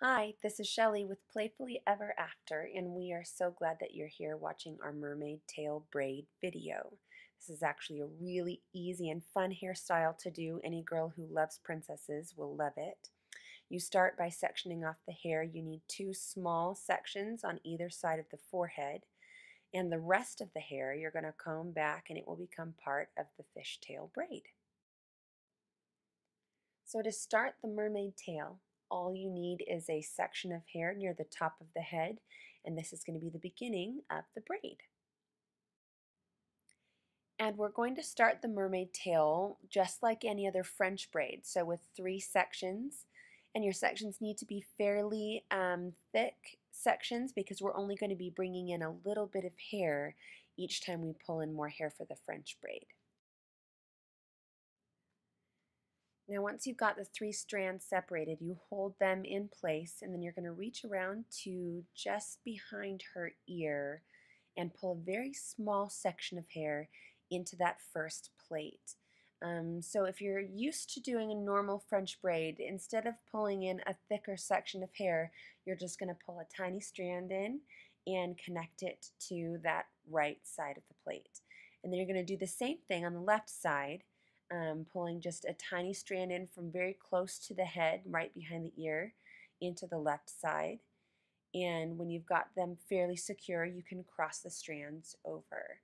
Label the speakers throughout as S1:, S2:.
S1: Hi, this is Shelly with Playfully Ever After, and we are so glad that you're here watching our mermaid tail braid video. This is actually a really easy and fun hairstyle to do. Any girl who loves princesses will love it. You start by sectioning off the hair. You need two small sections on either side of the forehead, and the rest of the hair you're going to comb back and it will become part of the fishtail braid. So to start the mermaid tail, all you need is a section of hair near the top of the head, and this is going to be the beginning of the braid. And we're going to start the mermaid tail just like any other French braid, so with three sections, and your sections need to be fairly thick sections because we're only going to be bringing in a little bit of hair each time we pull in more hair for the French braid. Now once you've got the three strands separated, you hold them in place and then you're going to reach around to just behind her ear and pull a very small section of hair into that first plait. So if you're used to doing a normal French braid, instead of pulling in a thicker section of hair, you're just going to pull a tiny strand in and connect it to that right side of the plait. And then you're going to do the same thing on the left side, pulling just a tiny strand in from very close to the head, right behind the ear, into the left side. And when you've got them fairly secure, you can cross the strands over.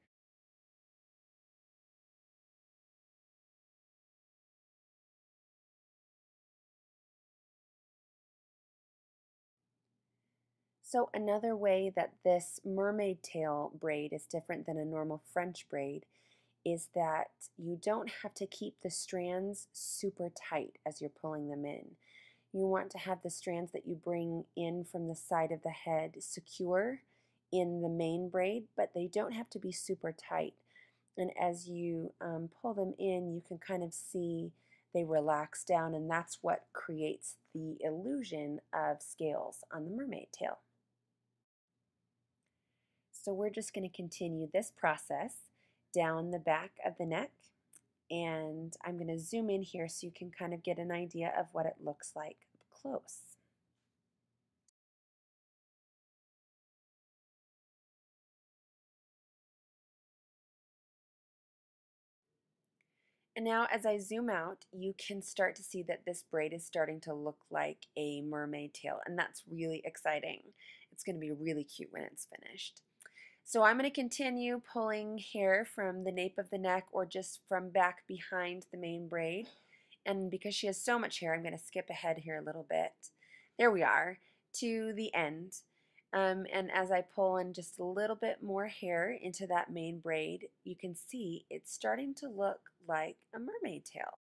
S1: So another way that this mermaid tail braid is different than a normal French braid is that you don't have to keep the strands super tight as you're pulling them in. You want to have the strands that you bring in from the side of the head secure in the main braid, but they don't have to be super tight. And as you pull them in, you can kind of see they relax down, and that's what creates the illusion of scales on the mermaid tail. So we're just going to continue this process down the back of the neck, and I'm going to zoom in here so you can kind of get an idea of what it looks like up close. And now as I zoom out, you can start to see that this braid is starting to look like a mermaid tail, and that's really exciting. It's going to be really cute when it's finished. So I'm going to continue pulling hair from the nape of the neck or just from back behind the main braid. And because she has so much hair, I'm going to skip ahead here a little bit. There we are, to the end. And as I pull in just a little bit more hair into that main braid, you can see it's starting to look like a mermaid tail.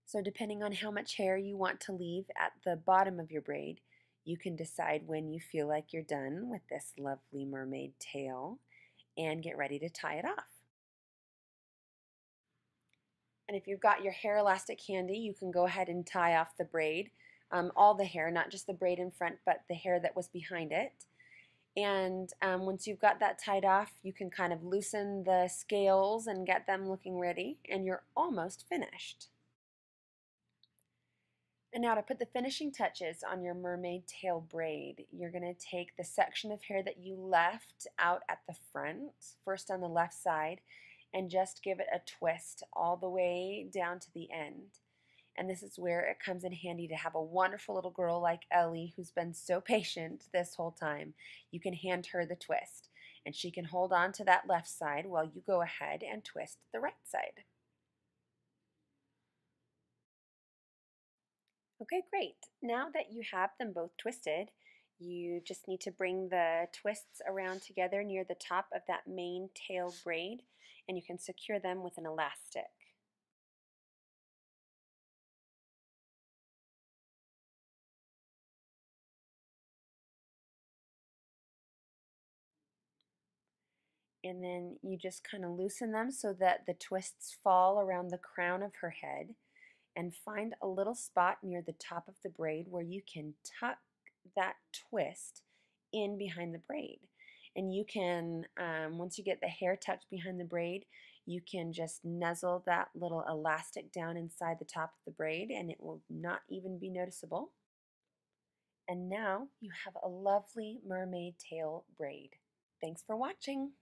S1: So depending on how much hair you want to leave at the bottom of your braid, you can decide when you feel like you're done with this lovely mermaid tail and get ready to tie it off. And if you've got your hair elastic handy, you can go ahead and tie off the braid, all the hair, not just the braid in front, but the hair that was behind it. And once you've got that tied off, you can kind of loosen the scales and get them looking ready, and you're almost finished. And now to put the finishing touches on your mermaid tail braid, you're going to take the section of hair that you left out at the front, first on the left side, and just give it a twist all the way down to the end. And this is where it comes in handy to have a wonderful little girl like Ellie who's been so patient this whole time. You can hand her the twist, and she can hold on to that left side while you go ahead and twist the right side. Okay, great. Now that you have them both twisted, you just need to bring the twists around together near the top of that main tail braid, and you can secure them with an elastic. And then you just kind of loosen them so that the twists fall around the crown of her head, and find a little spot near the top of the braid where you can tuck that twist in behind the braid. And you can, once you get the hair tucked behind the braid, You can just nuzzle that little elastic down inside the top of the braid and it will not even be noticeable. And now you have a lovely mermaid tail braid. Thanks for watching.